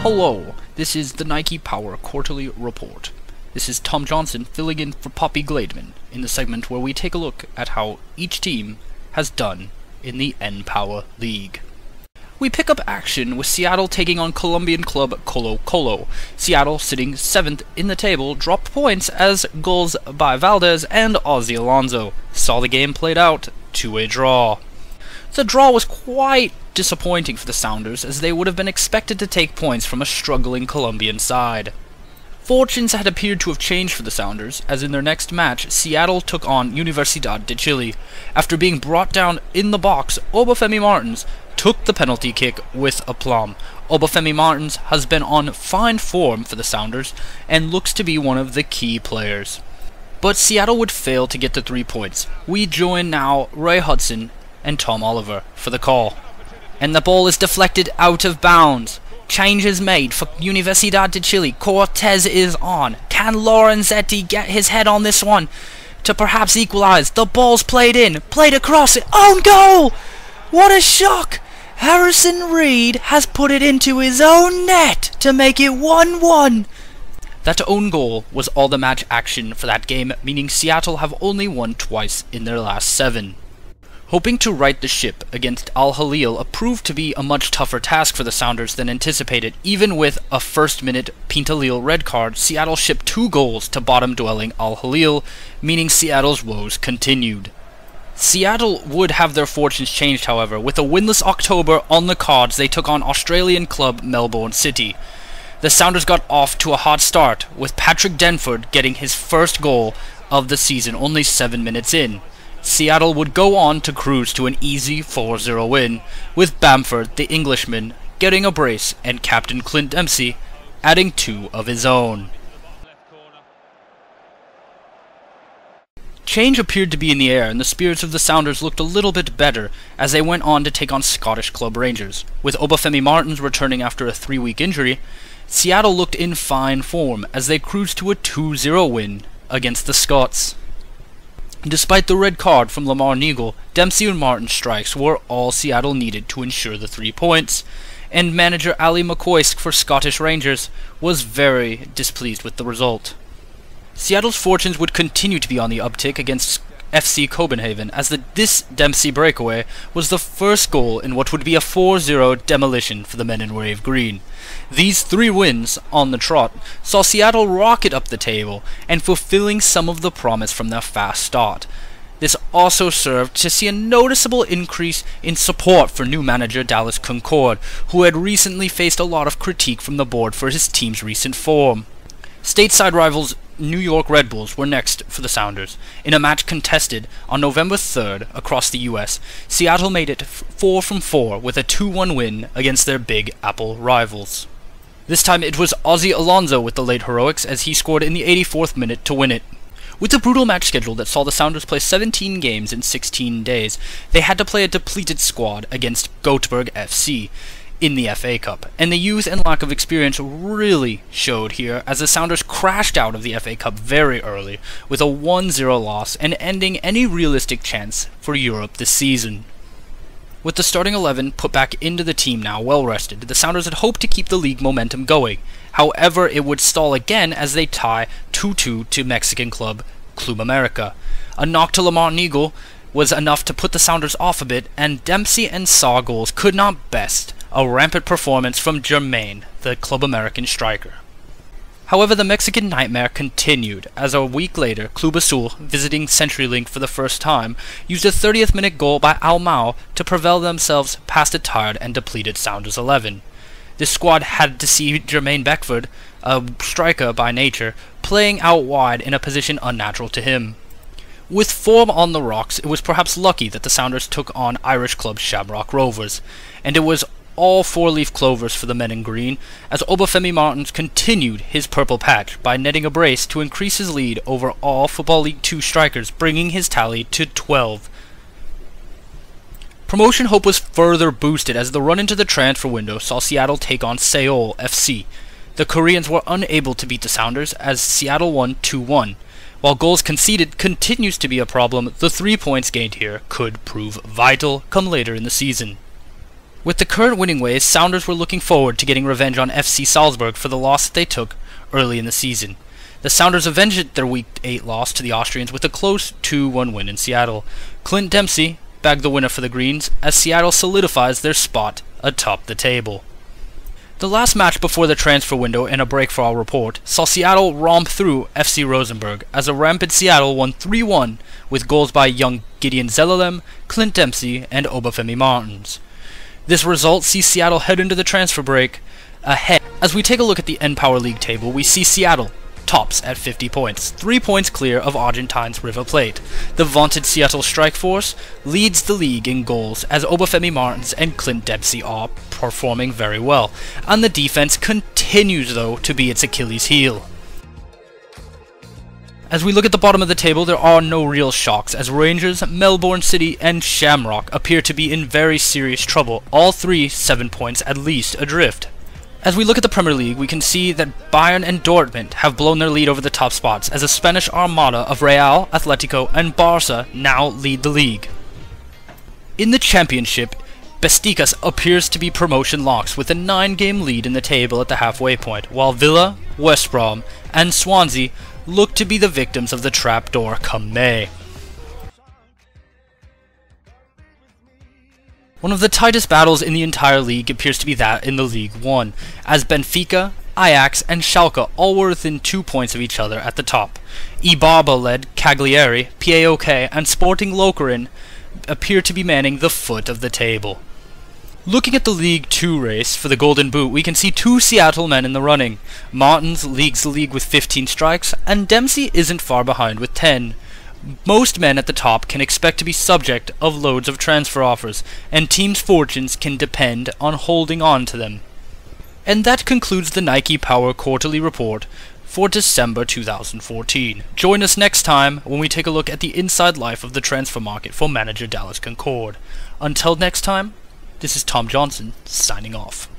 Hello, this is the Nike Power Quarterly Report. This is Tom Johnson filling in for Poppy Glademan in the segment where we take a look at how each team has done in the N-Power League. We pick up action with Seattle taking on Colombian club Colo Colo. Seattle, sitting 7th in the table, dropped points as goals by Valdez and Ozzy Alonso saw the game played out to a draw. The draw was quite disappointing for the Sounders, as they would have been expected to take points from a struggling Colombian side. Fortunes had appeared to have changed for the Sounders, as in their next match, Seattle took on Universidad de Chile. After being brought down in the box, Obafemi Martins took the penalty kick with aplomb. Obafemi Martins has been on fine form for the Sounders, and looks to be one of the key players. But Seattle would fail to get the 3 points. We join now Ray Hudson and Tom Oliver for the call. And the ball is deflected out of bounds. Change is made for Universidad de Chile. Cortez is on. Can Lorenzetti get his head on this one to perhaps equalize? The ball's played in, played across it. Own goal! What a shock! Harrison Reed has put it into his own net to make it 1-1. That own goal was all the match action for that game, meaning Seattle have only won twice in their last 7. Hoping to right the ship against Al Hilal proved to be a much tougher task for the Sounders than anticipated. Even with a first-minute Pintalil red card, Seattle shipped 2 goals to bottom-dwelling Al Hilal, meaning Seattle's woes continued. Seattle would have their fortunes changed, however. With a winless October on the cards, they took on Australian club Melbourne City. The Sounders got off to a hot start, with Patrick Denford getting his first goal of the season only 7 minutes in. Seattle would go on to cruise to an easy 4-0 win, with Bamford, the Englishman, getting a brace and captain Clint Dempsey adding 2 of his own. Change appeared to be in the air, and the spirits of the Sounders looked a little bit better as they went on to take on Scottish club Rangers. With Obafemi Martins returning after a 3-week injury, Seattle looked in fine form as they cruised to a 2-0 win against the Scots. Despite the red card from Lamar Neagle, Dempsey and Martin's strikes were all Seattle needed to ensure the 3 points, and manager Ali McCoysk for Scottish Rangers was very displeased with the result. Seattle's fortunes would continue to be on the uptick against FC Copenhagen, as this Dempsey breakaway was the first goal in what would be a 4-0 demolition for the men in Wave Green. These 3 wins on the trot saw Seattle rocket up the table and fulfilling some of the promise from their fast start. This also served to see a noticeable increase in support for new manager Dallas Concord, who had recently faced a lot of critique from the board for his team's recent form. Stateside rivals New York Red Bulls were next for the Sounders. In a match contested on November 3rd across the US, Seattle made it 4 from 4 with a 2-1 win against their Big Apple rivals. This time it was Ozzy Alonso with the late heroics, as he scored in the 84th minute to win it. With the brutal match schedule that saw the Sounders play 17 games in 16 days, they had to play a depleted squad against Göteborg FC in the FA Cup, and the youth and lack of experience really showed here, as the Sounders crashed out of the FA Cup very early with a 1-0 loss and ending any realistic chance for Europe this season. With the starting 11 put back into the team now well rested, the Sounders had hoped to keep the league momentum going. However, it would stall again as they tie 2-2 to Mexican club Club America. A knock to Lamar Neagle was enough to put the Sounders off a bit, and Dempsey and Saw goals could not best a rampant performance from Jermaine, the Club American striker. However, the Mexican nightmare continued, as a week later, Club Azul, visiting CenturyLink for the first time, used a 30th minute goal by Almao to propel themselves past a tired and depleted Sounders 11. This squad had to see Jermaine Beckford, a striker by nature, playing out wide in a position unnatural to him. With form on the rocks, it was perhaps lucky that the Sounders took on Irish club Shamrock Rovers, and it was all 4-leaf clovers for the men in green, as Obafemi Martins continued his purple patch by netting a brace to increase his lead over all Football League 2 strikers, bringing his tally to 12. Promotion hope was further boosted as the run into the transfer window saw Seattle take on Seoul FC. The Koreans were unable to beat the Sounders, as Seattle won 2-1. While goals conceded continues to be a problem, the 3 points gained here could prove vital come later in the season. With the current winning ways, Sounders were looking forward to getting revenge on FC Salzburg for the loss that they took early in the season. The Sounders avenged their Week 8 loss to the Austrians with a close 2-1 win in Seattle. Clint Dempsey bagged the winner for the Greens as Seattle solidifies their spot atop the table. The last match before the transfer window in a break for our report saw Seattle romp through FC Rosenborg as a rampant Seattle won 3-1 with goals by young Gideon Zelalem, Clint Dempsey, and Obafemi Martins. This result sees Seattle head into the transfer break ahead. As we take a look at the N-Power League table, we see Seattle tops at 50 points, 3 points clear of Argentine's River Plate. The vaunted Seattle Strike Force leads the league in goals as Obafemi Martins and Clint Dempsey are performing very well, and the defense continues though to be its Achilles heel. As we look at the bottom of the table, there are no real shocks as Rangers, Melbourne City, and Shamrock appear to be in very serious trouble, all three 7 points at least adrift. As we look at the Premier League, we can see that Bayern and Dortmund have blown their lead over the top spots, as a Spanish armada of Real, Atletico, and Barca now lead the league. In the Championship, Besiktas appears to be promotion locks with a 9-game lead in the table at the halfway point, while Villa, West Brom, and Swansea look to be the victims of the trapdoor come May. One of the tightest battles in the entire league appears to be that in the League One, as Benfica, Ajax, and Schalke all were within 2 points of each other at the top. Ibarba-led Cagliari, PAOK, and Sporting Lokeren appear to be manning the foot of the table. Looking at the League 2 race for the Golden Boot, we can see 2 Seattle men in the running. Martins leads the league with 15 strikes, and Dempsey isn't far behind with 10. Most men at the top can expect to be subject of loads of transfer offers, and teams' fortunes can depend on holding on to them. And that concludes the Nike Power Quarterly Report for December 2014. Join us next time when we take a look at the inside life of the transfer market for manager Dallas Concord. Until next time, this is Tom Johnson, signing off.